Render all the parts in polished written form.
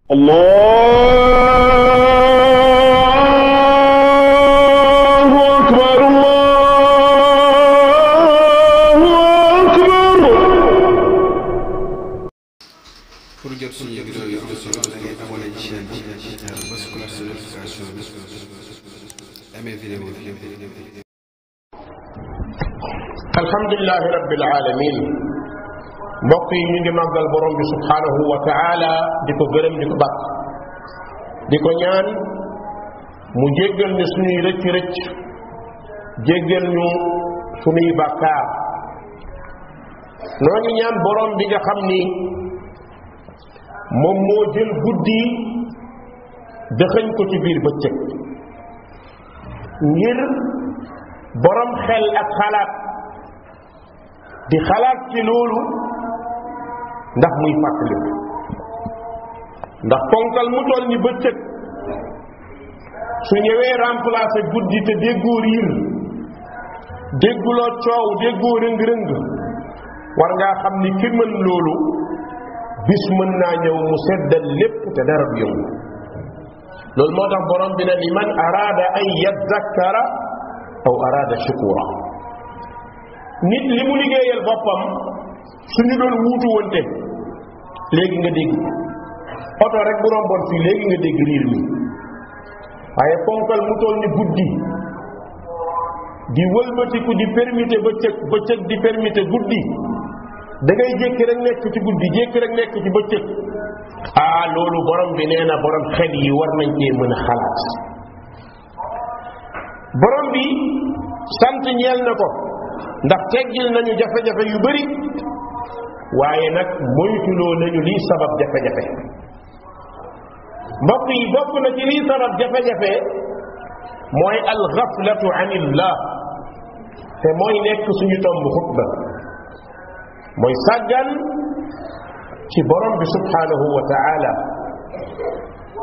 Allahu akbar, Allahu akbar. Pour jot suñu vidéo yi da ngay abonné ci chaîne bi bës cloche de notification bi amee vidéo bi. alhamdulillahi rabbil alamin mbokk yi ñu ngi màggal borom bi subhanahu wa taala di ko gërëm di ko bàkk di ko ñaan mu jéggal ñu suñuy rëcc rëcc jéggal ñu suñuy bàkkaar noo ngi ñaan borom bi nga xam ni moom moo jël guddi dëxëñ ko ci biir bëccëg ngir borom xel ak xalaat di xalaat ci loolu ndax muy fàttaliku ndax ponkal mu toll ni bëccëg su ñëwee remplacer guddi te déggoo riir dégguloo coow déggoo rëng-rëng war ngaa xam ni ki mën loolu bis mën naa ñëw mu seddal lépp te dara du yëngu loolu moo tax borom bi ne liman araada an yaddakkara aw araada shukura nit li mu liggéeyal boppam suñu doon wuutu wante léegi nga dégg oto rek bu romboon fii léegi nga dégg riir mi waaye ponkal mu toll ni guddi di wëlbatiku di permité bëccëg bëccëg di permité guddi da ngay jékki rek nekk ci guddi jékki rek nekk ci bëccëg loolu borom bi nee na borom xel yi war nañ cee mën a xalaat borom bi sant ñeel na ko ndax teggil nañu jafe-jafe yu bari waaye nag moytuloo nañu lii sabab jafe-jafe mbokk yi bokk na ci lii sabab jafe-jafe mooy alxaflatu anillah te mooy nekk suñu tomb xutba mooy sàggan ci borom bi subhanahu wa taala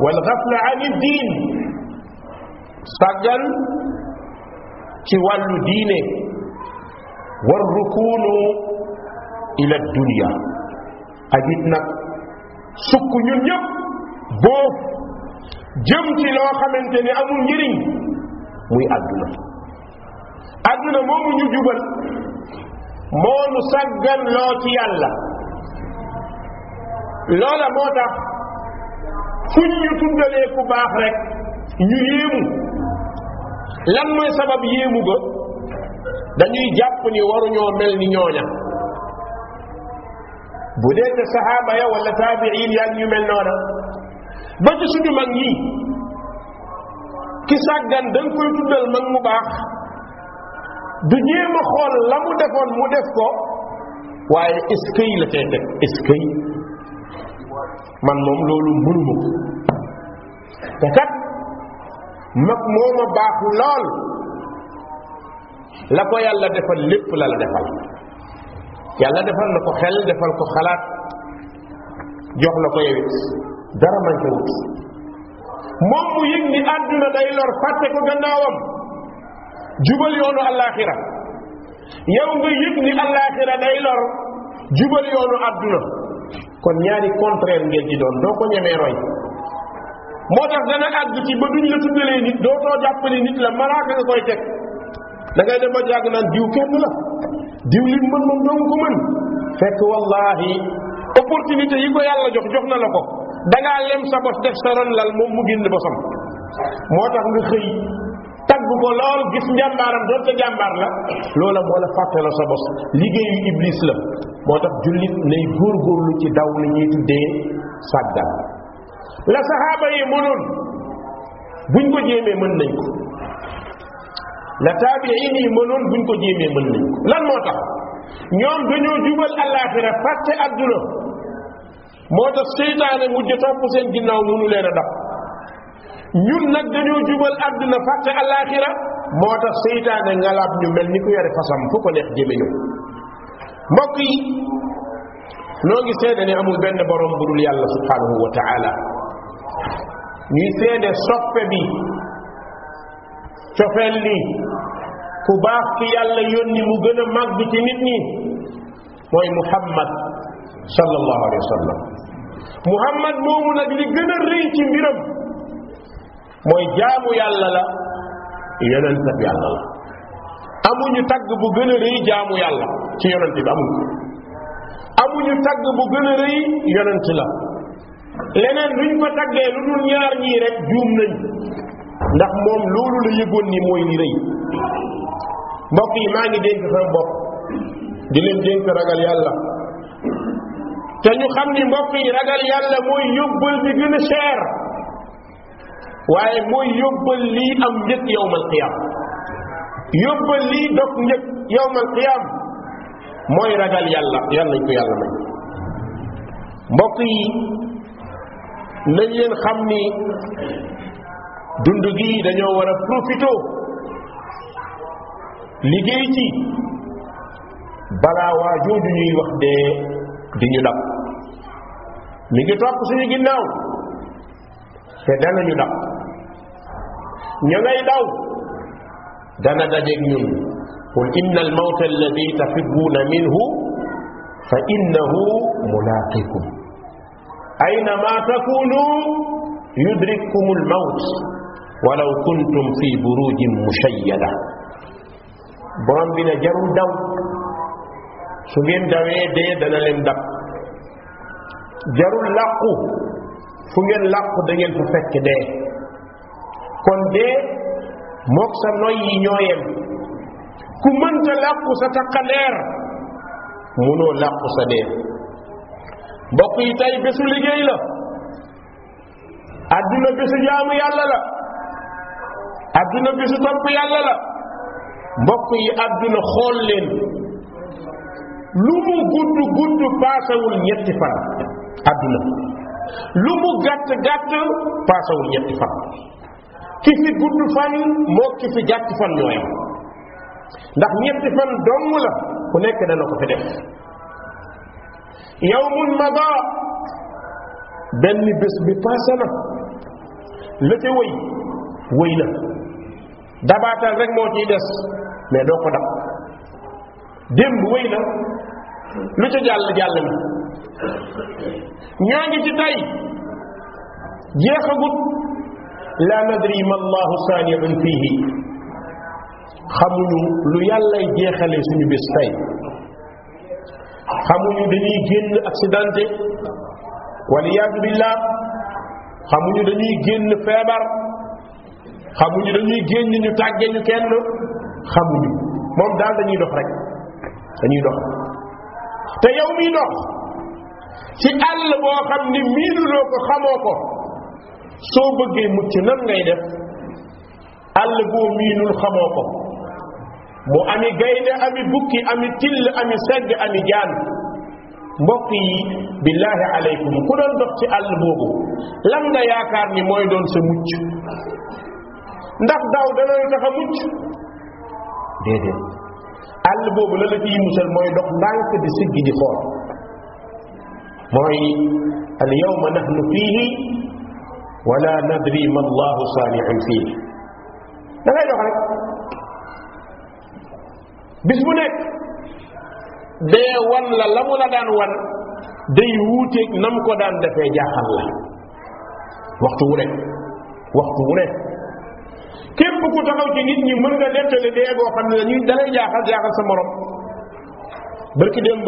walxafla ani diin sàggan ci wàllu diine war rukunu ila dunia ak it nag sukk ñun ñëpp boof jëm ci loo xamante ni amul njëriñ muy àdduna àdduna moomu ñu jubal moo nu sàggan loo ci yàlla loola moo tax fuñ ñu tuddalee ku baax rek ñu yéemu lan mooy sabab yéemu ga dañuy jàpp ni waruñoo mel ni ñooña bu dee te sahaaba ya wala taabiin yaa ñu mel noona ba ci suñu mag ñi ki sàggan da nga koy tuddal mag mu baax du jéem a xool la mu defoon mu def ko waaye eskay la cay teg eskay man moom loolu mënuma ko te kat mag mooma baax lool la ko yàlla defal lépp la la defal yàlla defal na ko xel defal ko xalaat jox la ko yewit dara man ko wut moom mu yëg ni àdduna day lor fàtte ko gannaawam jubal yoonu allaaxira yow nga yëg ni allaaxira day lor jubal yoonu àdduna kon ñaari contraire ngeen ci doon doo ko ñemee roy moo tax dana àgg ci ba duñ la tuddalee nit doo too jàppale nit la malaaka nga koy teg da ngay dem ba jàgg naan diw kenn la diw li mën moom dong ko mën fekk wallahi opportunité yi ko yàlla jox na la ko dangaa lem sa bos def sa ron lal moom mu génn bosam moo tax nga xëy tagg ko lool gis njàmbaaram doon te jàmbaar la loola moo la fàtte la sa bos liggéeyu iblis la moo tax jullit nay góorgóorlu ci daw li ñuy tuddee sàggan la sahaaba yi mënoon buñ ko jéemee mën nañ ko la taabiin yi mënoon buñ ko jéemee mën nañ ko lan moo tax ñoom dañoo jubal àllaaxira fàtte adduna moo tax seytaane mujj topp seen ginnaaw mënu leen a dab ñun nag dañoo jubal adduna fàtte àllaaxira moo tax seytaane ngalaab ñu mel ni ku yore fasam fu ko neex jëme ñu mbokk yi noo ngi seede ne amul benn borom bu dul yàlla subhanahu wa taala ñuy seede soppe bi cofeel li ku baax ki yàlla yónni mu gën a màgg ci nit ñi mooy Muhammad sallallahu alayhi wa sallam muhammad moomu nag li gën a rëy ci mbiram mooy jaamu yàlla la yonentab yàlla la amuñu tagg bu gën a rëy jaamu yàlla ci yonent bi amuñu tagg bu gën a rëy yonent la leneen luñ ko taggee lu dul ñaar ñii rek juum nañ ndax moom loolu la yëgoon ni mooy li rëy mbokk yi maa ngi dénk sama bopp di leen dénk ragal yàlla te ñu xam ni mbokk yi ragal yàlla mooy yóbbal bi gën a cher waaye mooy yóbbal lii am njëkk yawmal qiyaam yóbbal lii dog njëkk yawmal qiyaam mooy ragal yàlla yàlla nañ ko yàlla may mbokk yi nañ leen xam ni dund gi dañoo war a profité liggéey ci balaa waa jooju ñuy wax dee di ñu dab mi ngi topp suñu ginnaaw te danañu dab ña ngay daw dana dajeeg ñun qul inna almawta alladi tafirruuna minhu fa innahu mulaaqikum aynama takunu yudrikkum almawt walaw kuntum fi burujin mushayyada borom bi ne jarul daw su ngeen dawee dee dana leen dab jarul làqu fu ngeen làqu da ngeen fa fekk dee kon dee mook sa noy yi ñooyem ku mënta làqu sa takkandeer munoo làqu sa dee mbokk yi tey bésu liggéey la adduna bésu jaamu yàlla la adduna bésu topp yàlla la mbokk yi adduna xool leen lu mu gudd gudd paasawul ñetti fan adduna lu mu gàtt gàtt paasawul ñetti fan ki fi gudd fan moo ki fi gàtt fan ñooyam ndax ñetti fan dong la ku nekk dana ko fi def yawmun mada benn bés bi paase na la ca wëy na dabaatal rek moo ciy des mais doo ko dab démb wëy na lu ca jàll na ñaa ngi ci tey jeexagut la nadri ma allahu saaniun fihi xamuñu lu yàllay jeexale suñu bés tey xamuñu dañuy génn accidenté waliyaadu billah xamuñu dañuy génn feebar xamuñu dañuy génn ñu tàgge ñu kenn xamuñu moom daal dañuy dox rek dañuy dox te yow miy dox ci àll boo xam ni miinuloo ko xamoo ko soo bëggee mucc nan ngay def àll boo miinul xamoo ko mu ami gaynde ami bukki ami till ami segg ami jaan mbokk yi billahi aleykum ku doon dox ci àll boobu lan nga yaakaar ni mooy doon sa mucc ndax daw dana la tax a mucc déedéet àll boobu la la ciy musal mooy dox ndànk di siggi di xool mooy al yawma nahnu fiihi wala nadri ma allahu saaniun fiihi da ngay dox rek bis bu nekk dee wan la mu la daan wan day wuuteeg nam ko daan defee jaaxal la waxtu wu ne képp ku taxaw ci nit ñi mën nga nettali dee boo xam ne ñu dalay jaaxal sa morom barki démb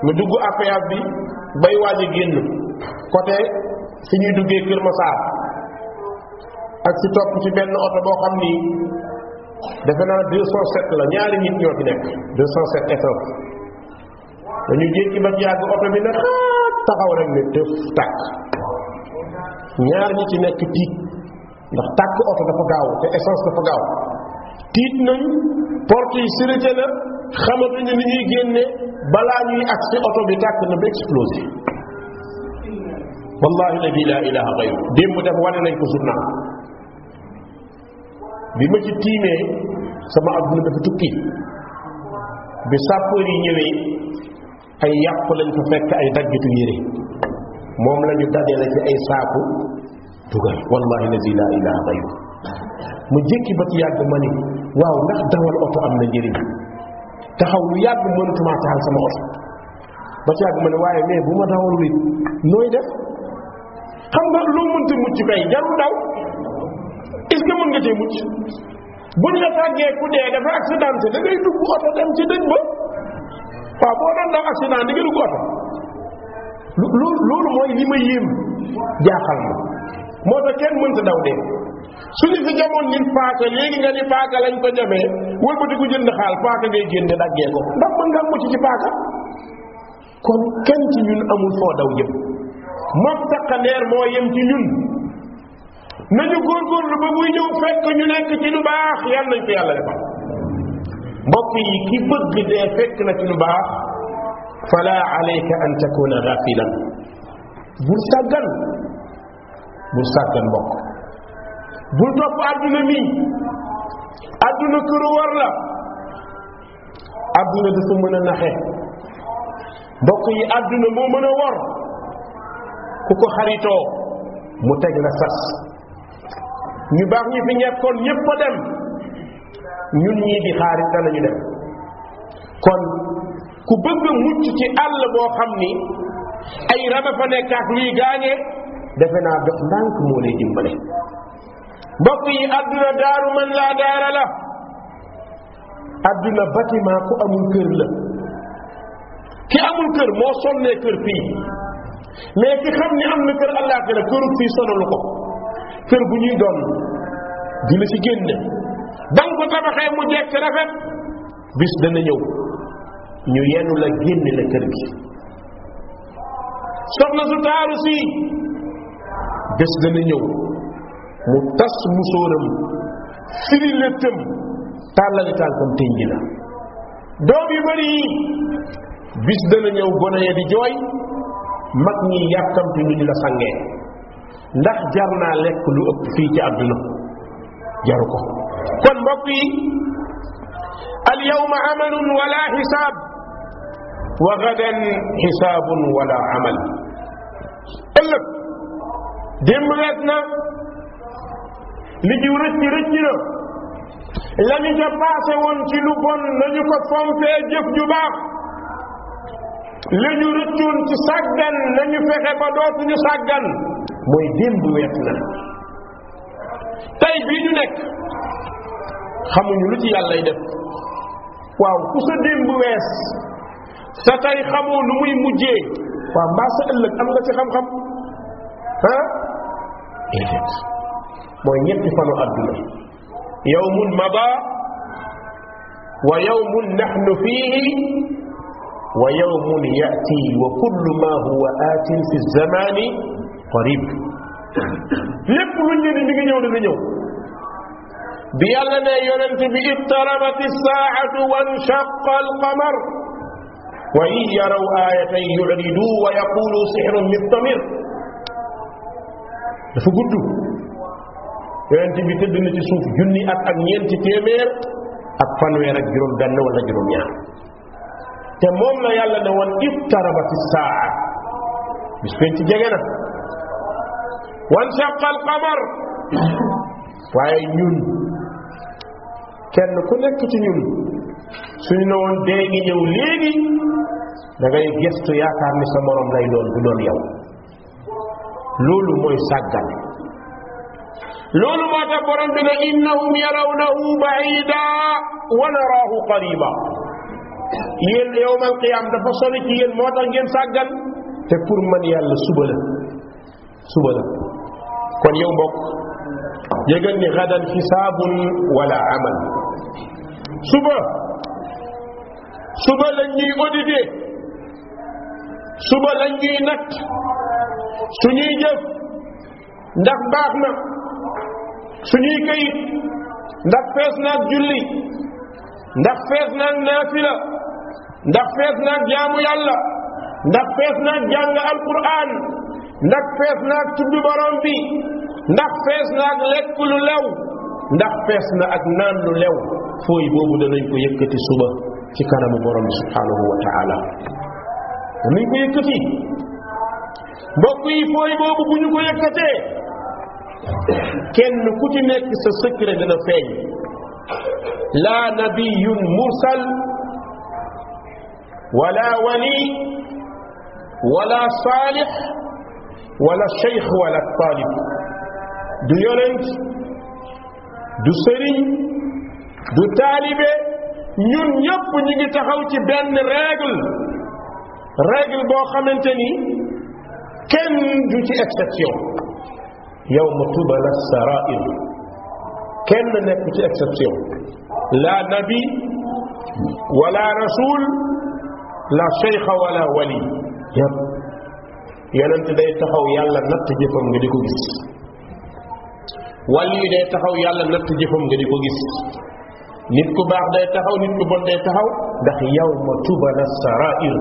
mu dugg appayage bi bay waaj a génn côté fi ñuy duggee Kër Massar ak si topp ci benn oto boo xam ni defe naa 207 la ñaari nit ñoo fi nekk 207 essence dañu jékki ba ci yàgg oto bi ne xaat taxaw rek ne tëf tàkk ñaar ñi ci nekk tiit ndax tàkk oto dafa gaaw te essence dafa gaaw tiit nañ porte yi sérité na xamatuñu ni ñuy génne balaa ñuy agsi oto bi tàkk na ba explosé wallahi ladi la ilaha gayru démb def wane nañ ko journal bi ma ci tiimee sama adduna dafa tukki bi sapeur yi ñëwee ay yàpp lañ fa fekk ay daggitu yére moom la ñu dajale ci ay saaku dugal wallahi ladi la ilaha gayru mu jékki ba ci yàgg ma ni waaw ndax dawal oto am na njëriñ taxaw lu yàgg mënatuma taal sama oto ba ci ak ma ne waaye mais bu ma dawal rit nooy def xam nga loo mënta mucc kay jarul daw est-ce que mën nga cee mucc buñ la tàggee ku dee dafa accidenté da ngay dugg oto dem ci dëj ba waaw boo doon daw accident di nga dugg oto loolu mooy li ma yéem jaaxal ma moo tax kenn mënta daw dee suñu fi jamoon nit paaka léegi nga ni paaka lañ ko jamee wëlbati ku jënd xaal paaka ngay génne daggee ko ndax mën nga mucc ci paaka kon kenn ci ñun amul foo daw jëm moom takkandeer moo yem ci ñun nañu góorgóorlu ba buy ñëw fekk ñu nekk ci lu baax yal nañ ko yàlla defal mbokk yi ki bëgg dee fekk na ci lu baax fala alayka an takuna ghafilan bul sàggan mbokk bul topp àdduna mi àdduna këru war la àdduna dafa mën a naxe mbokk yi àdduna moo mën a wor ku ko xaritoo mu teg la sas ñu baax ñi fi ñekkoon ñépp a dem ñun ñii di xaarit danañu dem kon ku bëgg a mucc ci àll boo xam ni ay raba fa nekk ak luy gaañe defe naa dox ndànk moo lay dimbale mbokk yi àdduna daaru man laa daara la àdduna bâtiment ku amul kër la ki amul kër moo sonnee kër fii mais ki xam ni am na kër àllaaxira këru fii sonalu ko kër bu ñuy doon di la ci génne ba nga ko tabaxee mu jekk rafet bis dana ñëw ñu yenu la génne la kër gi soxna su taaru si bés dana ñëw mu tas musóoram firi lëttam tàllali tànkam tënji la doom yu bari yi bis dana ñëw gone ya di jooy mag ñi yàkkamti ñu la sangee ndax jar naa lekk lu ëpp fii ci àdduna jaru ko kon mbokk yi al yawma amalun wala xisaab wa gadan xisaabun wala amal ëllëg démb wees na li ñu rëcc na la ñu ca paase woon ci lu bon nañu ko fompee jëf ju baax la ñu rëccoon ci sàggan nañu fexe ba dootuñu sàggan mooy démb wees na tey bii ñu nekk xamuñu lu ci yàllay def waaw ku sa démb wees sa tey xamoo lu muy mujjee waaw mbaa sa ëllëg am nga ci xam-xam ah déedéet mooy ñetti fanu àdduna yawmun mada wa yawmun nahnu fihi wa yawmun ya'ti wa kullu ma huwa atin fi zamani qarib lépp lu ñu ne mi ngi ñëw dina ñëw bi yàlla ne yonent bi iqtarabati saa'atu wa inshaqa al-qamar wa in yaraw ayatan yu'ridu wa yaqulu sihrun mustamir dafa gudd yonent bi tëdd na ci suuf junni ak ñeenti téeméer ak fanweer ak juróom benn wala juróom ñaar te moom la yàlla ne woon iqtarabati saa bis penc jege na wan shaqa al qamar waaye ñun kenn ku nekk ci ñun suñu ne woon dee ngi ñëw léegi da ngay gestu yaakaar ni sa morom lay doon du doon yow loolu mooy sàggan loolu moo tax borom bi ne innahum yarawnahu baida wa naraahu qariba yéen yowmal qiyaam dafa sori ci yéen moo tax ngeen sàggan te pour man yàlla suba la kon yow mbokk yëgal ni gadan xisaabun wala amal suba lañ ñuy audité suba lañ ñuy natt suñuy jëf ndax baax na suñuy kayit ndax fees naag julli ndax fees naag naafila ndax fees naag jaamu yàlla ndax fees naag jàng alquran ndax fees naag tudd borom bi ndax fees naag lekk lu lew ndax fees na ak naan lu lew fooy boobu danañ ko yëkkati suba ci kanamu borom bi subhanahu wa taala danañ ko yëkkati mbokk yi fooy boobu bu ñu ko yëkkatee kenn ku ci nekk sa secret dana feeñ la nabiyun mursal wala wali wala saalix wala cheikh wala talib du yonent du sëriñ du taalibe ñun ñëpp ñu ngi taxaw ci benn règle boo xamante ni kenn du ci exception yawma tubala sarair kenn nekk ci exception la nabi wala rasul la cheikha wala wali yëpp yonent day taxaw yàlla natt jëfam nga di ko gis wali day taxaw yàlla natt jëfam nga di ko gis nit ku baax day taxaw nit ku bon day taxaw ndax yawma tubala sarair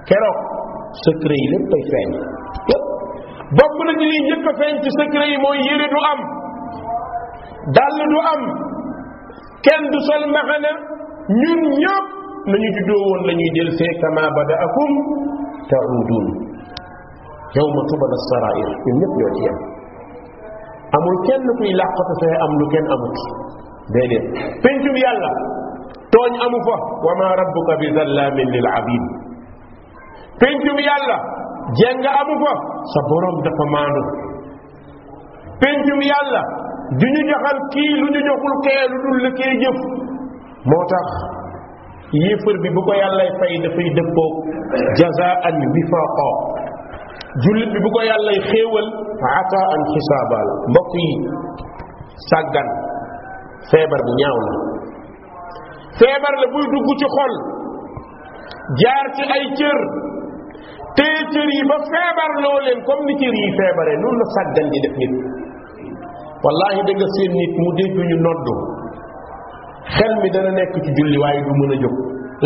keroog secret yi lépp ay feeñ yëpp bokk na ci liy njëkk a feeñ ci secret yi mooy yére du am dàll du am kenn du sol mbaxana ñun ñëpp nañu juddoo woon la ñuy jël see kama badaakum ta'udun yawma tubala sarair ñun ñëpp ñoo ci yem amul kenn kuy làqatu fee am lu kenn amut déedéet pencum yàlla tooñ amu fa wa ma rabbuka bi zallamin lil abid pencum yàlla jeng amu fa sa borom dafa maandu pencum yàlla du ñu joxal kii lu ñu joxul kee lu dul la kee jëf moo tax yéefar bi bu ko yàllay fay dafay dëppoog jazaan wifaqa jullit bi bu ko yàllay xéewal ataan xisaaba la mbokk yi sàggan feebar bu ñaaw la feebar la buy dugg ci xol jaar ci ay cër téye cër yi ba feebar loo leen comme ni cër yi feebare noonu la sàggan di def nit wallahi da nga seen nit mu dégg ñu noddu xel mi dana nekk ci julli waaye du mën a jóg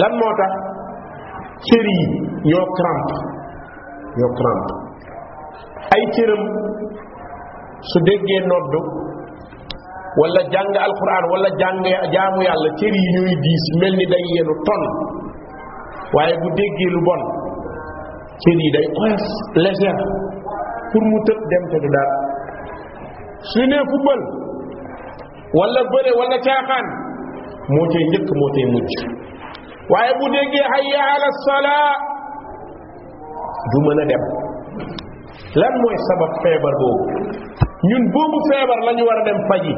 lan moo tax cër yi ñoo crampe ay cëram su déggee noddu wala jàng alquran wala jaamu yàlla cër yi ñooy diis mel ni day yenu ton waaye bu déggee lu bon cër yi day oyof léger pour mu tëb dem te du dara su ne football wala bëre wala caaxaan moo cay njëkk moo cay mujj waaye bu déggee hayya ala salaa du mën a dem lan mooy sabab feebar boobu ñun boobu feebar la ñu war a dem faji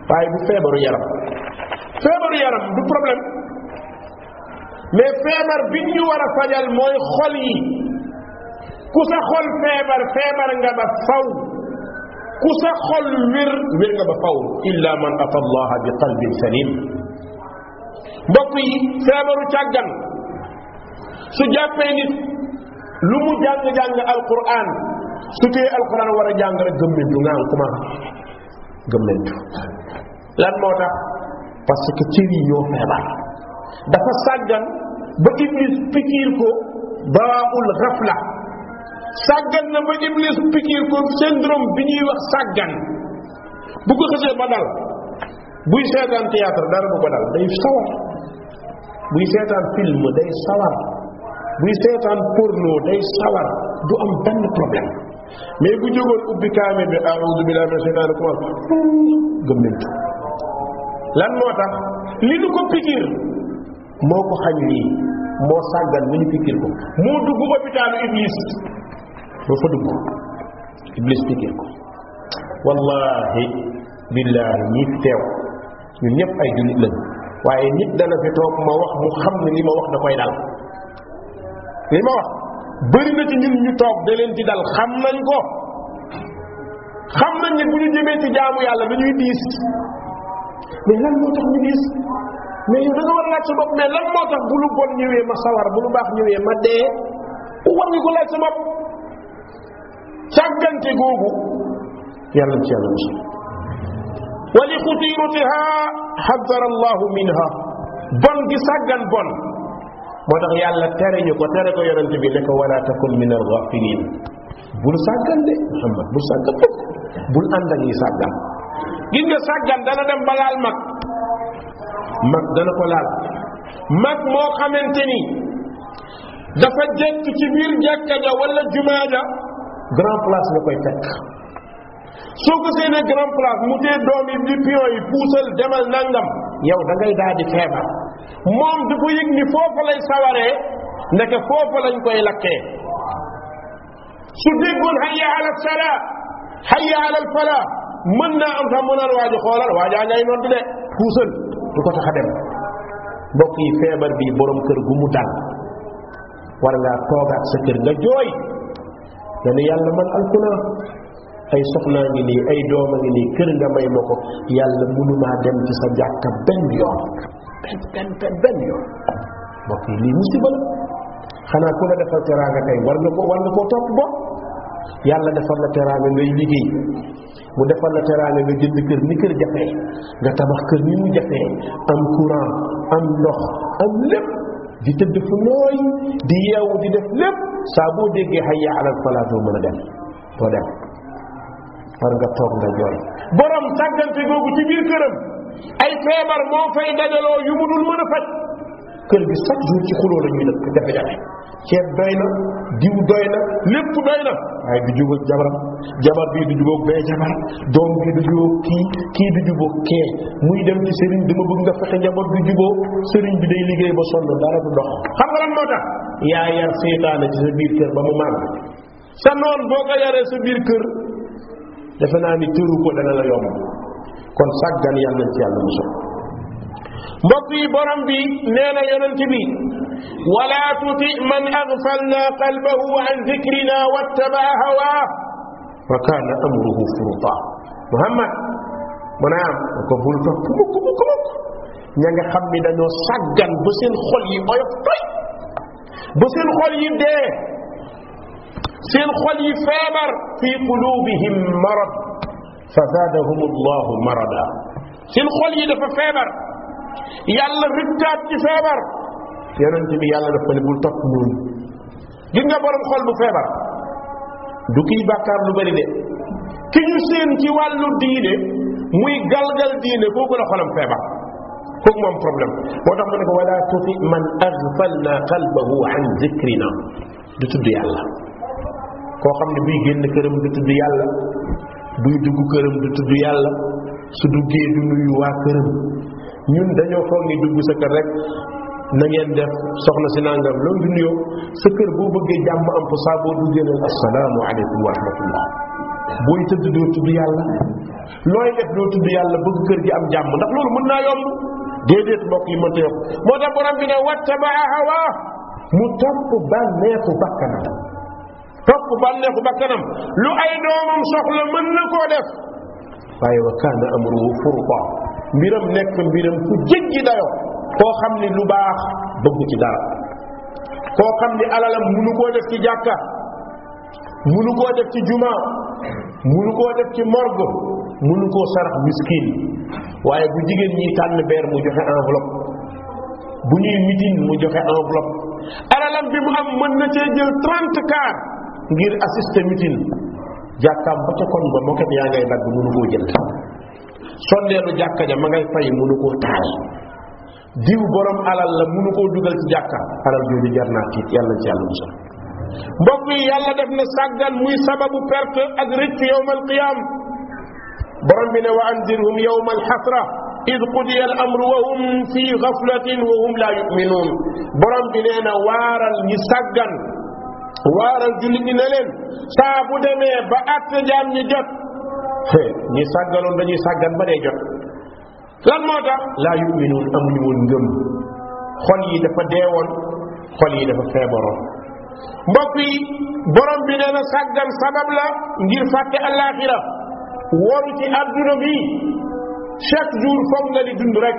waaye du feebaru yaram du problème mais feebar bi ñu war a fajal mooy xol yi ku sa xol feebar nga ba faw ku sa xol wér nga ba faw illa man ata allah bi qalbin salim mbokk yi feebaru càggan su jàppee nit lu mu jàng alquran su tee alquran war a jàng rek gëmmentu nga am comment gëmmentu lan moo tax parce que cër yi ñoo feebar dafa sàggan ba iblis pikiir ko baaul ghafla sàggan na ba iblis pikiir ko syndrome bi ñuy wax sàggan bu ko xësee ba dal buy seetaan théâtre dara bu ko dal day sawar buy seetaan film day sawar buy seetaan porno day sawar du am benn problème mais bu jógoon ubbi kaame bi a'udhu billahi minash shaytanir rajim gëmmentu lan moo tax li nu ko pikiir moo ko xañ lii moo sàggan mu ñu pikiir ko moo dugg hôpitalu iblis moo fa dugg iblis pikiir ko wallahi billahi ñi fi teew ñun ñëpp ay jullit lañ waaye nit dana fi toog ma wax mu xam ne li ma wax da koy dal li ma wax bëri na ci ñun ñu toog da leen di dal xam nañ ko xam nañ ne bu ñu jëmee ci jaamu yàlla dañuy diis mais lan moo tax ñu diis mais yow da nga war a laaj sa bopp mais lan moo tax bu lu bon ñëwee ma sawar bu lu baax ñëwee ma dee war nga ko laaj sa bopp càggante googu yàlla ci yàlla musul wa li xutiratiha xadara allahu minha bon gi sàggan bon moo tax yàlla tere ñu ko tere ko yonente bi ne ko wala takun min alghafilin bul sàggan de Muhammad bul sàggan bokk bul ànd ak ñi sàggan gis nga sàggan dana dem ba laal mag dana ko laal mag moo xamante ni dafa jekk ci biir jàkka ja wala jumaa ja grand place nga koy fekk soo ko seenee grand place mu tee doom yi di pion yi puusal demal nangam yow da ngay daal di feebar moom dafa yëg ni foofu lay sawaree ndeke foofu lañ koy lakkee su déggoon hayya ala salaa hayya ala falaa mën naa am sax mu naan waaji xoolal waajaa ngay nodd de puusal du ko tax a dem mbokk yi feebar bi borom kër gu mu dal war ngaa toogaat sa kër nga jooy nga ne yàlla man alkuna ay soxnaa ngi nii ay dooma ngi nii kër nga may ma ko yàlla mënumaa dem ci sa jàkka benn yoon benn yoon mbokk yi lii musiba la xanaa ku la defal teraanga tey war nga koo topp bo yàlla defal la teraanga ngay liggéey mu defal la teraanga nga jënd kër ni kër jafee nga tabax kër ni mu jafee am courant am ndox am lépp di tëdd fu nooy di yeewu di def lépp saa boo déggee hayya alal falaa doo mën a dem doo dem war nga toog nga jooy borom sàggante googu ci biir këram ay feebar moo fay dajaloo yu mu dul mën a faj kër gi chaque jour ci xuloo la ñuy dëkk jafe-jafe ceeb doy na diw doy na lépp doy na waaye du jubóog jabaram jabar bii du jubóog bee jabar doom bii du jubóog kii du jubóog kee muy dem ci sëriñ dama bëgg nga fexe njaboot du jubóo sëriñ bi day liggéey ba sonn dara du dox xam nga lan moo tax yaa yar seytaane ci sa biir kër ba mu màgg sa noon boo ko yaree sa biir kër defe naa ni tëru ko dana la yomb kon sàggan yàlla nañ ci yàlla musal mbokk yi borom bi nee na yonent bi wala tuti man aghfalna qalbahu an dhikrina wattabaa hawaa wa kaana amruhu furuta Muhammad mu ne am ko bul topp mukk ña nga xam ni dañoo sàggan ba seen xol yi oyof toy ba seen xol yi dee seen xol yi feebar fi qulubihim marad fa zaadahum allahu marada seen xol yi dafa feebar yàlla rëkkaat ci feebar yonent bi yàlla dafa ne bul topp ñooñu gis nga borom xol bu feebar du kiy bàkkaar lu bari de ki ñu seen ci wàllu diine muy galgal diine kooku la xolam feebar kooku moom problème moo tax mu ne ko wala tuti man aghfalna qalbahu an zikrina du tudd yàlla koo xam ne buy génn këram du tudd yàlla buy dugg këram du tudd yàlla su duggee du nuyu waa këram ñun dañoo foog ni dugg sa kër rek na ngeen def soxna si nangam loolu du nuyoo sa kër boo bëggee jàmm am fa saa boo duggee ne assalaamu aleykum wa rahmatullah booy tëdd doo tudd yàlla looy def doo tudd yàlla bëgg kër gi am jàmm ndax loolu mën naa yomb déedéet mbokk yi mënta yomb moo tax borom bi ne wattabaa hawaa mu topp bànneexu bakkanam lu ay doomam soxla mën na koo def waaye wa kaana amruhu furta mbiram nekk mbiram ku jéggi dayo koo xam ni lu baax bëgg ci dara koo xam ni alalam munu koo def ci jàkka munu koo def ci juma munu koo def ci morgue munu koo sarax miskin waaye bu jigéen ñi tànn beer mu joxe enveloppe bu ñuy meeting mu joxe enveloppe alalam bi mu am mën na cee jël 30 car ngir assister meeting jàkkaam ba ca koñ ba moket yaa ngay dagg munu koo jënd sondeelu jàkka ja ma ngay fay munu koo taal diw borom alal la munu koo dugal ci jàkka alal jooju jar naa tiit yàlla ci yàlla musal mbokk yi yàlla def na sàggan muy sababu perte ak rëcc yawmal qiyaam borom bi ne wa anzirhum yawmal hasra id qudiya al amru wa hum fi ghaflatin wa hum la yu'minun borom bi nee na waaral ñi sàggan waaral jullit ñi ne leen saa bu demee ba àtte jaam ñi jot ñi sàggaloon dañuy sàggan ba dee jot lan moo tax laa yuminuun amuñu woon ngëm xol yi dafa deewoon xol yi dafa feebaroon mbokk yi borom bi nee na sàggan sabab la ngir fàtte àllaaxira waru ci àdduna bi chaque jour foog nga di dund rek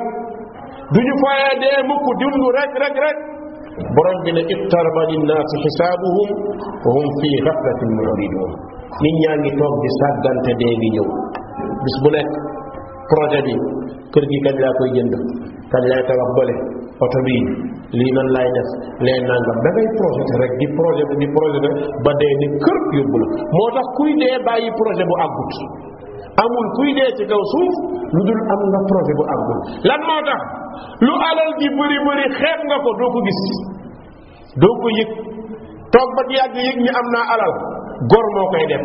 duñu fayee dee mukk dund rek borom bi ne iqtaraba linnaasi xisaabuhum wa hum fi gaflatin mu'ridun nit ñaa ngi toog di sàggante dee ngi ñëw bis bu nekk projet bi kër gi kañ laa koy jënd kañ laay tabax bële oto bii lii nan laay def lee nangam da ngay projet rek di projet ba dee ni kër yóbbu la moo tax kuy dee bàyyi projet bu àggut amul kuy dee ci kaw suuf lu dul am nga projet bu àggul lan moo tax lu alal ji bëri xeeb nga ko doo ko gis doo ko yëg toog ba ci yàgg yëg ñi am naa alal gor moo koy def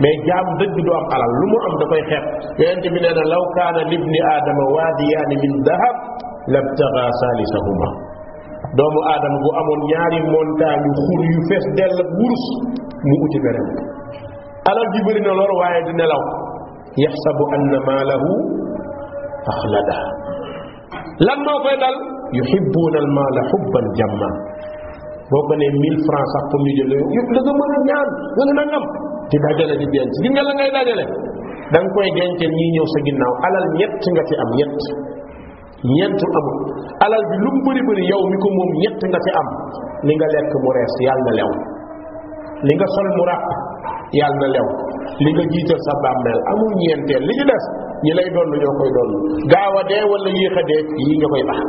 mais jaam dëgg du am alal lu mu am da koy xeeb yonent bi nee na law kaana libni aadama waadiyaani min dahab labtaga saalisahuma doomu aadama bu amoon ñaari montagne xur yu fees dell ak wurus mu uti beneen alal ji bëri na lool waaye di nelaw yaxsabu anna maalahu axlada lan moo koy dal yuhibbuuna al maala xubban jamma boo ko nee 1000 francs sax pour ñu jël yëpp da nga mën a ñaan wala nangam di dajale di denc gi nga la ngay dajale da nga koy dencee ñii ñëw sa ginnaaw alal ñett nga ci am ñett amul alal bi lu mu bëri bëri yow mi ko moom ñett nga ci am li nga lekk mu rees yàlla na lew li nga sol mu ràpp yàlla na lew li nga jiital sa bàmmeel amul ñeenteel li ci des ñi lay doon ñoo koy doon gaaw a dee wala yéex a dee yii nga koy baax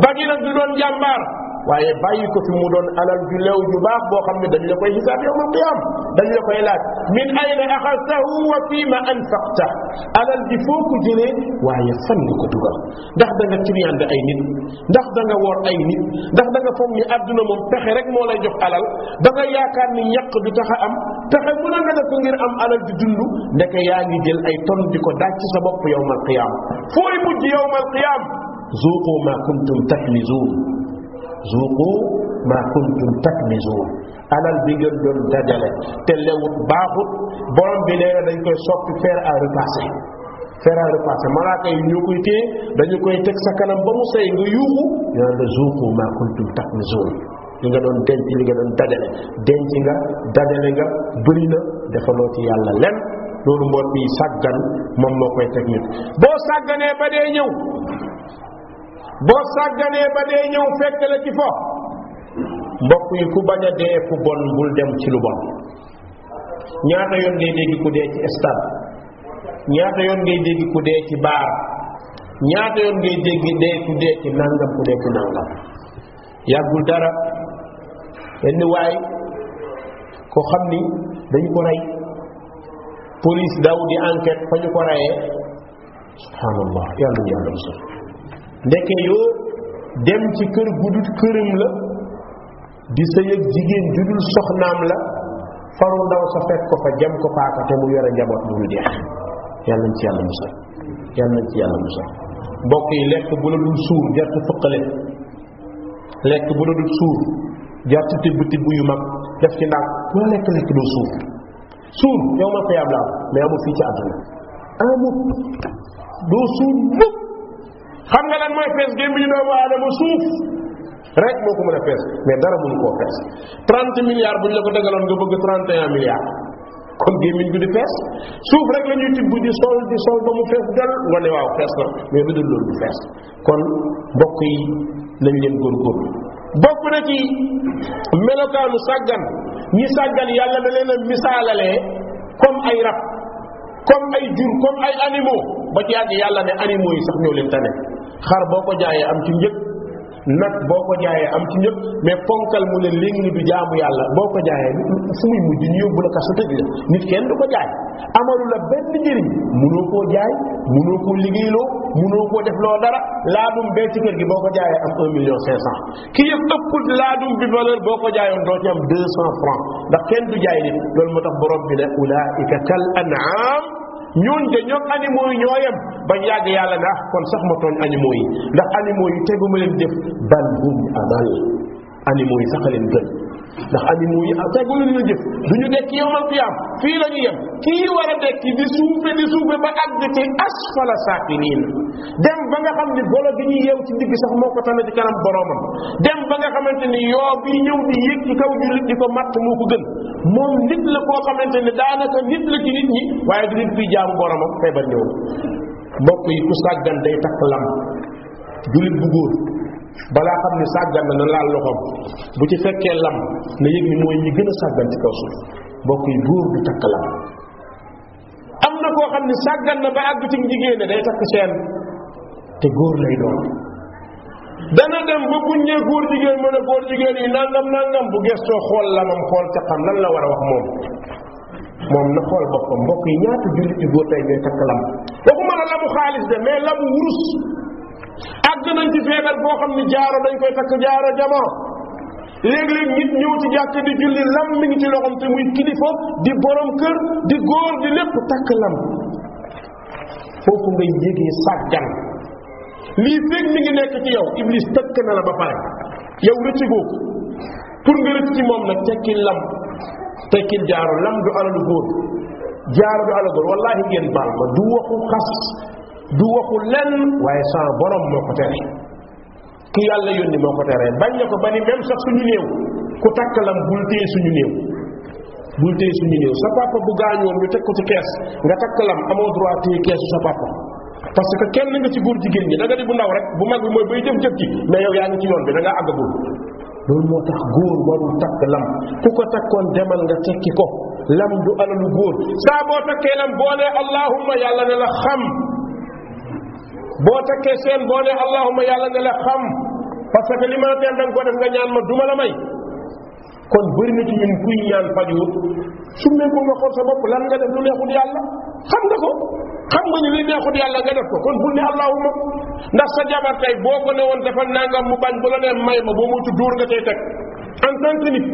bagi nag du doon jàmbaar waaye bàyyi ko fi mu doon alal ju lew ju baax boo xam ne dañ la koy xisaab yawmal qiyaam dañ la koy laaj min ayna axadtahu wa fiima anfaqta alal ji foo ko jëlee waaye fan nga ko dugal ndax da nga triande ay nit ndax da nga woor ay nit ndax da nga foog ni àdduna moom pexe rek moo lay jox alal da nga yaakaar ni ñaq du tax a am pexe mu na nga def ko ngir am alal di dund ndeke yaa ngi jël ay ton di ko daaj ci sa bopp yawmal qiyaam fooy mujj yawmal qiyaam zuuqu ma kuntum taknizuun zuuqu ma kuntum taknizuun alal bi ngeen doon dajale te lewut baaxut borom bi nee na dañ koy soppi fer à repasser malaaka yi ñoo koy téye dañu koy teg sa kanam ba mu sey nga yuuxu ñu naan la zuuqu ma kuntum taknizuun li nga doon denc li nga doon dajale denc nga dajale nga bëri na defaloo ci yàlla len loolu mbokk yi sàggan moom moo koy teg nit boo sàgganee ba dee ñëw fekk la ci fo mbokk yi ku bañ a dee fu bon bul dem ci lu bon ñaata yoon ngay dégg ku dee ci stade ñaata yoon ngay dégg ku dee ci baar ñaata yoon ngay dégg ku dee ci nangam ku dee ci nangam yàggul dara benn waay ko xam ni dañu ko rey police daw di enquête fa ñu ko reyee subhanallah yàlla musal ndeke yoo dem ci kër gudut këram la di sëy ak jigéen judul soxnaam la faru ndaw sa fekk ko fa jam ko paaka te mu yore njaboot bu dul jeex yàlla nañ ci yàlla musal mbokk yi lekk bu la dul suur jartu fëqale lekk bu la dul suur jartu tibb yu mag def ci ndax loo lekk doo suur yow ma fayaab laa mais amul fii ci àdduna amul doo suur mukk xam nga lan mooy fees gémmiñu doomu aadama suuf rek moo ko mën a fees mais dara mënu koo fees 30 milliards bu ñu la ko dagaloon nga bëgg 31 milliards kon gémmiñ bi di fees suuf rek la ñuy tibb di sol ba mu fees dal nga ne waaw fees na mais lu dul loolu du fees kon mbokk yi nañ leen góorgóorlu bokk na ci melokaanu sàggan ñi sàggan yàlla da leen a misaalalee comme ay rab comme ay jur comme ay animaux ba ci yàgg yàlla ne animaux yi sax ñoo leen tane xar boo ko jaayee am ci njëg nag boo ko jaayee am ci njëg mais ponkal mu ne léegi ni du jaamu yàlla boo ko jaayee fu muy mujj ñu yóbbu la kaso tëj la nit kenn du ko jaay amalu la benn njëriñ munoo koo jaay munoo koo liggéeyloo munoo koo def loo dara laadum bee ci kër gi boo ko jaayee am 1,5 million ki yëpp ëppul laadum bi valeur boo ko jaayoon doo ci am 200 francs ndax kenn du jaay nit loolu moo tax borom bi ne ulaika kal an'am ñooñ de ñoom animaux yi ñoo yem bañ yàgg yàlla ne kon sax ma tooñ animaux yi ndax animaux yi teguma leen jëf bal hum adal animaux yi sax a leen gën ndax animaux yi tegulu leen jëf duñu dekk yowmal qiyaam fii la ñu yem kii war a dekki di suufe ba àgg ci asfala saakiniin dem ba nga xam ni golo gi ñuy yeew ci digg sax moo ko tane ci kanam boromam dem ba nga xamante ni yoo bi ñëw di yéeg ci kaw jullit di ko matt moo ko gën moom nit la koo xamante ni daanaka nit la ci nit ñi waaye du nit kuy jaamu boromam feebar ñëw mbokk yi ku sàggan day takk lam jullit bu góor balaa xam ni sàggan na laal loxoom bu ci fekkee lam na yëg ni mooy ñi gën a sàggan ci kaw suuf mbokk yi góor du takk lam am na koo xam ni sàggan na ba àgg ci jigéen day takk seen te góor lay doon dana dem ba buñ ne góor jigéen mën a góor jigéen yi nangam bu gestoo xool lamam xool ca xam lan la war a wax moom na xool boppam mbokk yi ñaata jullit yu góor tey ñooy takk lam waxuma la lamu xaalis de mais lamu wurus àgg nañ ci feebar boo xam ni jaaro dañ koy takk jaaro jamono léeg-léeg nit ñëw ci jàkk di julli lam mi ngi ci loxoom te muy kilifa di borom kër di góor di lépp takk lam foofu ngay yégee sàggan lii fekk mi ngi nekk ci yow iblis tëkk na la ba pare yow rëcc googu pour nga rëcc ci moom nag tekkil lam tekkil jaaro lam du alalu góor jaaro du alalu góor wallahi ngeen baal ma du waxu xas du waxu lenn waaye sa borom moo ko tere ki yàlla yónni moo ko tere bañ na ko ba ni même sax suñu néew ku takk lam bul téye suñu néew bul téye suñu néew sa papa bu gaañoon ñu teg ko ci kees nga takk lam amoo droit téye keesu sa papa parce que kenn nga ci góor jigéen ñi da nga di bu ndaw rek bu mag bi mooy bay jëf ci mais yow yaa ngi ci yoon bi da nga àggagul loolu moo tax góor warul takk lam ku ko takkoon demal nga tekki ko lam du alalu góor saa boo takkee lam boo nee allahumma yàlla ne la xam boo takkee seen boo nee allahumma yàlla ne la xam parce que li ma teel da nga ko def nga ñaan ma duma la may kon bëri na ci ñun kuy ñaan fajuwut su ko nga xool sa bopp lan nga def lu neexut yàlla xam nga ko xam nga ni li neexut yàlla nga def ko kon bul ne allahumma ndax sa jabar tey boo ko ne woon dafa nangam mu bañ bu la nee may ma boo moytu dóor nga tey teg en tant que nit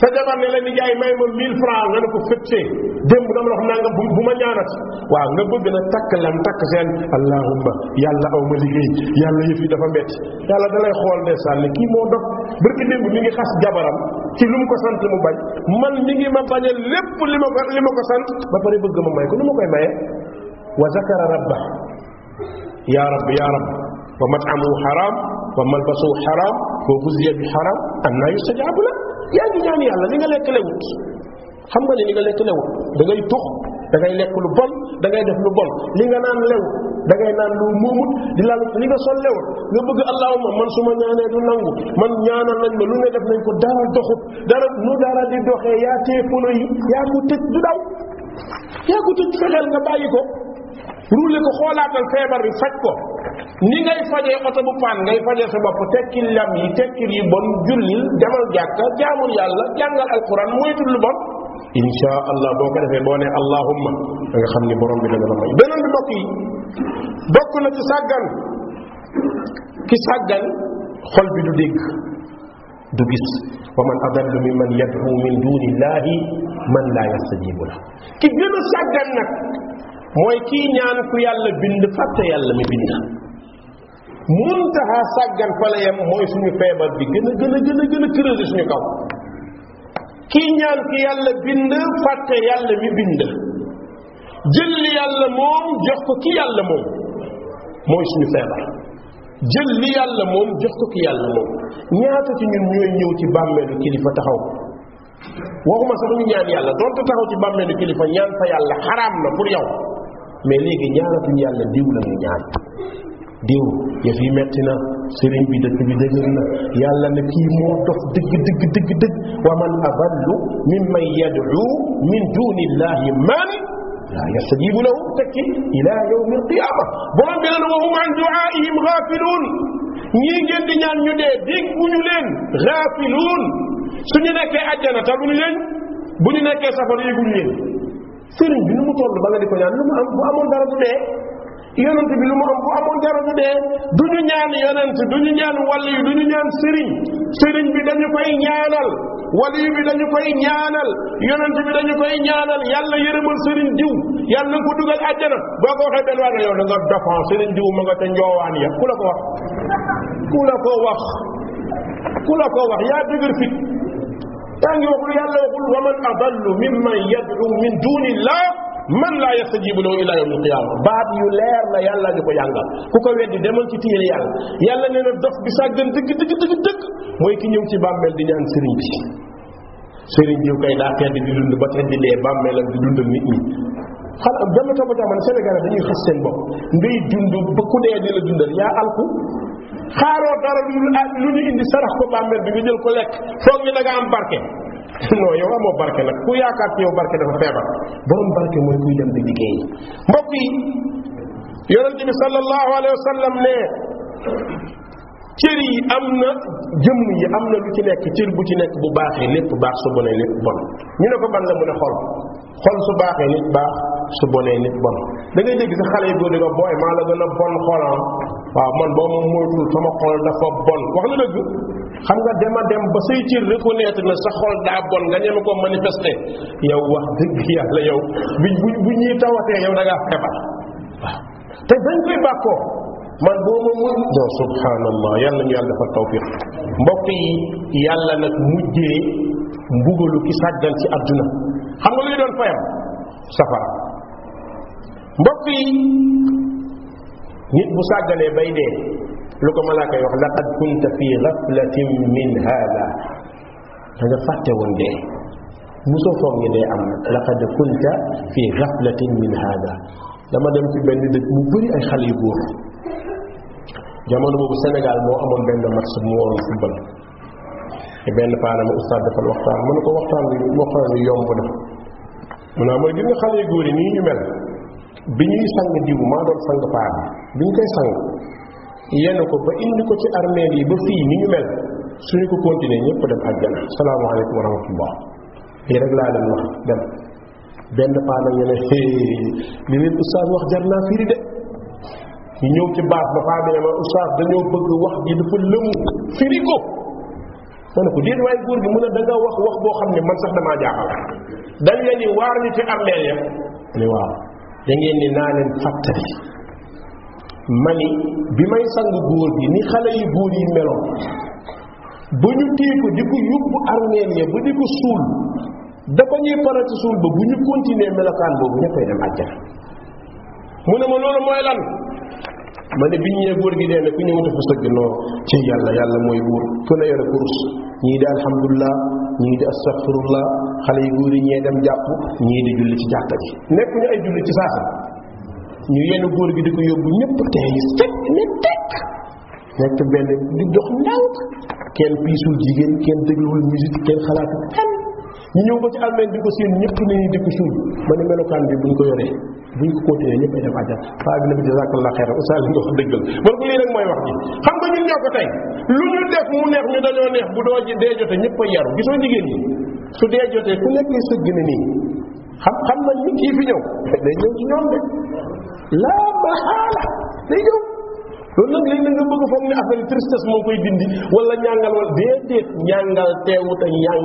sa jabar ne la ni jaay may ma 1000 francs nga ne ko fëccee démb dama la wax nangam bu ma ñaanat waaw nga bëgg na takk lam takk seen allahumma yàlla aw ma liggéey yàlla yëf yi dafa metti yàlla da lay xool ndeysaan ne kii moo dof barki démb mi ngi xas jabaram ci lu mu ko sant mu bañ man mi ngi ma bañal lépp li ma ko sant ba pare bëgg ma may ko nu ma koy mayee wa zakara rabba ya rabb ya rabb wa mat'amuhu haram wa malbasuhu haram wa guziya bi haram anna yustajabu la yaa ngi ñaan yàlla li nga lekk lewut xam nga ne li nga lekk lewut da ngay tux da ngay lekk lu bon da ngay def lu bon li nga naan lew da ngay naan lu muumut di laal li nga sol lewut nga bëgg allahumma man su ma ñaanee du nangu man ñaanal nañ ma lu ne def nañ ko dara doxut dara nu dara di doxee yaa téepono yi yaa ko tëj du daw yaa ko tëj fexeel nga bàyyi ko ruule ko xoolaatal feebar bi faj ko ni ngay fajee oto bu paan ngay fajee sa bopp tekkil lam yi tekkil yi bon jullil demal jàkka jaamul yàlla jàngal alquran moytul lu bon insha allah boo ko defee boo ne allahumma da nga xam ni borom bi dana la may beneen bi mbokk yi bokk na ci sàggan ki sàggan xol bi du dégg du gis wa man adallu mimman yad'u min dunillahi man la yastajibu la ki gën a sàggan nag mooy kii ñaan ku yàlla bind fàtte yàlla mi bind muntaha sàggan fa la yem mooy suñu feebar bi gën a creuser suñu kaw kii ñaan ki yàlla bind fàtte yàlla mi bind jël li yàlla moom jox ko ki yàlla moom mooy suñu feebar jël li yàlla moom jox ko ki yàlla moom ñaata ci ñun ñooy ñëw ci bàmmeelu kilifa taxaw waxuma sax ñu ñaan yàlla donte taxaw ci bàmmeelu kilifa ñaan fa yàlla xaraam na pour yow mais léegi ñaanatuñu yàlla diw la ñu ñaan diw yëf yi metti na sëriñ bi dëkk bi dëgër na yàlla ne kii moo dof dëgg wa man adallu mimman yad'u min dunillahi man la yastajibu lahu tekki ila yawmi alqiyama borom bi naan wa hum an du'aihim ghafilun ñii ngeen di ñaan ñu dee dégguñu leen ghafilun suñu nekkee àjjana taluñu leen bu ñu nekkee safara yëguñu leen sëriñ bi lu mu toll ba nga di ko ñaan lu mu am bu amoon dara du dee yonent bi lu mu am bu amoon dara du dee du ñu ñaan yonent du ñu ñaan wàll yi du ñu ñaan sëriñ bi dañu koy ñaanal wàll yi bi dañu koy ñaanal yonent bi dañu koy ñaanal yàlla yërëmal sëriñ diw yàlla nga ko dugal àjjana boo ko waxee benn waa yow da nga dofan sëriñ diw ma nga te njoowaan ya ku la ko wax yaa dëgër fit yaa ngi wax lu yàlla waxul wa man adallu mimman yad'u min dunillah man laa yastajibu lahu ila yawm alqiyama baat yu leer la yàlla ñu ko jàngal ku ko weddi demal ci téere yàlla nee na dof bi sàggan dëgg mooy ki ñëw ci bàmmeel di ñaan sëriñ bi sëriñ diw kay daa tedd di dund ba tedd lee bàmmeel ak di dundal nit ñi xanaa dama toppatoo man Sénégal dañuy xas seen bopp ngay dund ba ku dee di la dundal yaa alku xaaroo dara lu ñu indi sarax ko bàmmeel bi nga jël ko lekk foog ñu da nga am barke non yow amoo barke nag ku yaakaar ci yow barke dafa feebar borom barke mooy kuy dem di liggéey mbokk yi yonent bi sallallahu alayhi wa sallam ne cër yi am na jëmm yi am na lu ci nekk cër bu ci nekk bu baaxee lépp baax su bonee lépp bon ñu ne ko ban la mu ne xol su baaxee nit baax su bonee nit bon da ngay dégg sa xale yi góor di ko booy maa la gën a bon xolam waaw man boo moom moytul sama xol dafa bon wax na dëgg xam nga dem ba say cër reconnaître na sa xol daa bon nga ñeme ko manifester yow wax dëgg yàlla yow bu ñuy tawatee yow da ngaa feebar waaw te dañ koy bàkkoo man boo ma mun do subhanallah yàlla ñu yàlla defal tawfiq mbokk yi yàlla nag mujjee mbugalu ki sàggan ci àdduna xam nga luy doon fayam safara mbokk yi nit bu sàgganee bay dee lu ko malaaka yi wax laqad kunta fi ghaflatin min hada da nga fàtte woon dee musoo foog ni dee am na laqad kunta fi ghaflatin min hada dama dem ci benn dëkk mu bëri ay xale yu góor jamono boobu Sénégal moo amoon benn match mu waroon football te benn paana ma oustaz defal waxtaan mu ne ko waxtaan bi yomb na mu ne mooy gis nga xale yu góor yi nii ñu mel bi ñuy sang diw maa doon sang paa bi ñu koy sang yenn ko ba indi ko ci armeel yi ba fii ni ñu mel suñu ko continuer ñëpp dem àjjana salaamaaleykum wa rahmatullah lii rek laa leen wax dem benn paa nag ñu ne li leen oustaz wax jar naa firi de ñu ñëw ci baat ba paa bi ne ma oustaz dañoo bëgg wax ji dafa lëmu firi ko ma ne ko déet waaye góor gi mu ne da nga wax boo xam ne man sax damaa jaaxal dañ leen ni waar ñu ci armeel ya ne waaw da ngeen ni naa leen fàttali mani bi may sang góor gi ni xale yu góor yi meloon ba ñu téye ko di ko yóbbu armeel ya ba di ko suul dafa ñuy parati suul ba bu ñu continuer melokaan boobu ñëppay dem àjjana mu ne ma loolu mooy lan ma ne biñ ñee góor gi dee ne ku ñëw dafa sëgg noo ci yàlla mooy buur ku ne yore kurus ñii di alhamdulillah ñii di astaghfirullah xale yu góor yi ñee dem jàpp ñii di julli ci jàkka ji nekk ñu ay julli ci saasa ñu yenn góor gi di ko yóbbu ñëpp tey fekk ne tekk nekk benn di dox ndànk kenn piisul jigéen kenn dégluwul musique kenn xalaatu kenn ñu ñëw ba ci almeen di ko seen ñëpp ne ni di ko suul ma ne melokaan bi buñ ko yoree buñ ko continuer ñëpp ay dem àjjal paa bi na bi jazakallah xeyran oustaz li nga wax dëggal man ko lii rek mooy wax ji xam nga ñun ñoo ko tey lu ñu def mu neex ñu dañoo neex bu doo ji dee jote ñëpp a yaru gisoo jigéen ñi su dee jotee ku nekk sëgg na nii xam nañ ni kii fi ñëw day ñëw ci ñoom de laa mahaala day ñëw loolu nag léegi nga bëgg foog ne affaire tristesse moo koy dindi wala ñàngal wala déedéet ñàngal teewut a ñàng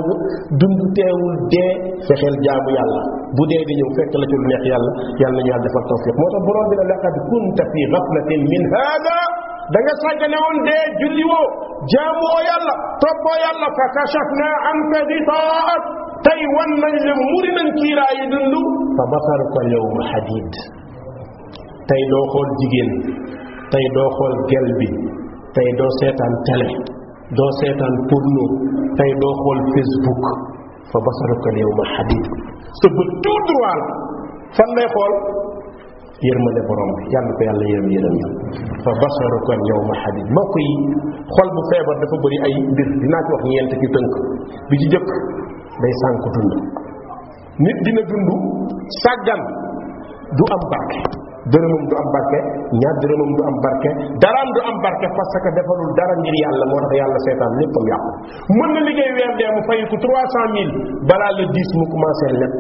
dund teewul dee fexeel jaamu yàlla bu dee di ñëw fekk la ci lu neex yàlla yàlla ñu yàlla defal tawfiq moo tax borom bi ne laqad kunta fi ghaflatin min hada da nga sàggane woon dee julli woo jaamoo yàlla toppoo yàlla fa kashafna anka ghitaa'ak tey wan nañ la muri nañ kiiraayi dund fa basaruka al-yawma hadid tey doo xool jigéen tey doo xool gel bi tey doo seetaan télé doo seetaan porno tey doo xool Facebook fa basaruka al-yawma hadid sa bët tout droit fan lay xool yërmande borom bi yàlla ko yàlla yërëm ñu fa basaruka al-yawma hadid mbokk yi xol bu feebar dafa bëri ay mbir dinaa ci wax ñeent ci tënk bi ci jëkk day sànk dund nit dina dund sàggan du am barke dërëmam du am barke ñaar dërëmam du am barke daraam du am barke parce que defalul dara ngir yàlla moo tax yàlla seetaan léppam yàqu mën na liggéey weer dee mu fay ko 300,000 balaa le 10 mu commencé leb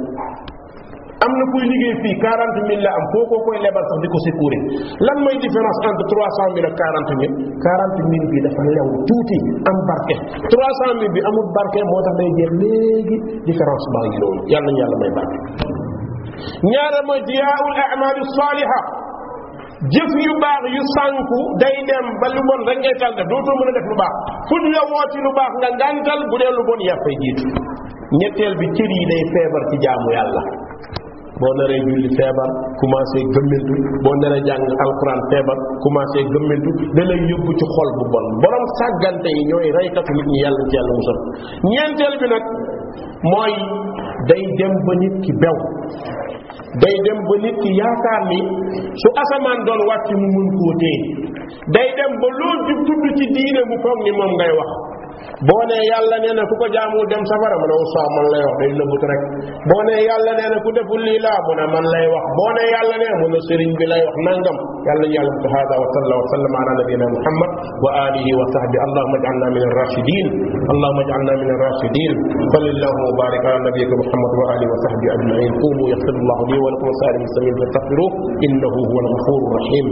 am na kuy liggéey fii 40,000 la am koo koy lebal sax di ko sécuré lan mooy différence entre 300,000 ak 40,000 40,000 bi dafa lew tuuti am barke 300,000 bi amul barke moo tax day jeex léegi différence baa ngi noonu yàlla ñu yàlla may barke ñaara mooy diyaa'ul a'maali saaliha jëf yu baax yu sànku day dem ba lu bon rek ngay tal def dootoo mën a def lu baax fu ñu la woo ci lu baax nga ngàntal bu dee lu bon yaa fay jiitu ñetteel bi cër yi day feebar ci jaamu yàlla boo naree julli feebar commencé gëmmentu boo naree jàng alquran feebar commencé gëmmentu da lay yóbbu ci xol bu bon borom sàggante yi ñooy reykatu nit ñi yàlla ci yàlla musal ñeenteel bi nag mooy day dem ba nit ki bew day dem ba nit ki yaakaar ni su asamaan doon wàcc mu mën koo téye day dem ba loo jub tudd ci diine mu foog ni moom ngay wax boo nee yàlla nee na ku ko jaamu dem safara mu ne oustaz man lay wax day nëbbut rek boo nee yàlla nee na ku deful lii laa mu ne man lay wax boo nee yàlla nee mu ne sëriñ bi lay wax nangam yàlla ñu yàlla ko hada wa sallallahu wa sallam ala nabiyina muhammad wa alihi wa sahbi allahumma ij'alna min ar-rashidin allahumma ij'alna min ar-rashidin sallallahu wa barik ala nabiyyika muhammad wa alihi wa sahbi ajma'in qumu yaghfirullahu li wa lakum wa sa'iril muslimin fastaghfiruhu innahu huwal ghafurur rahim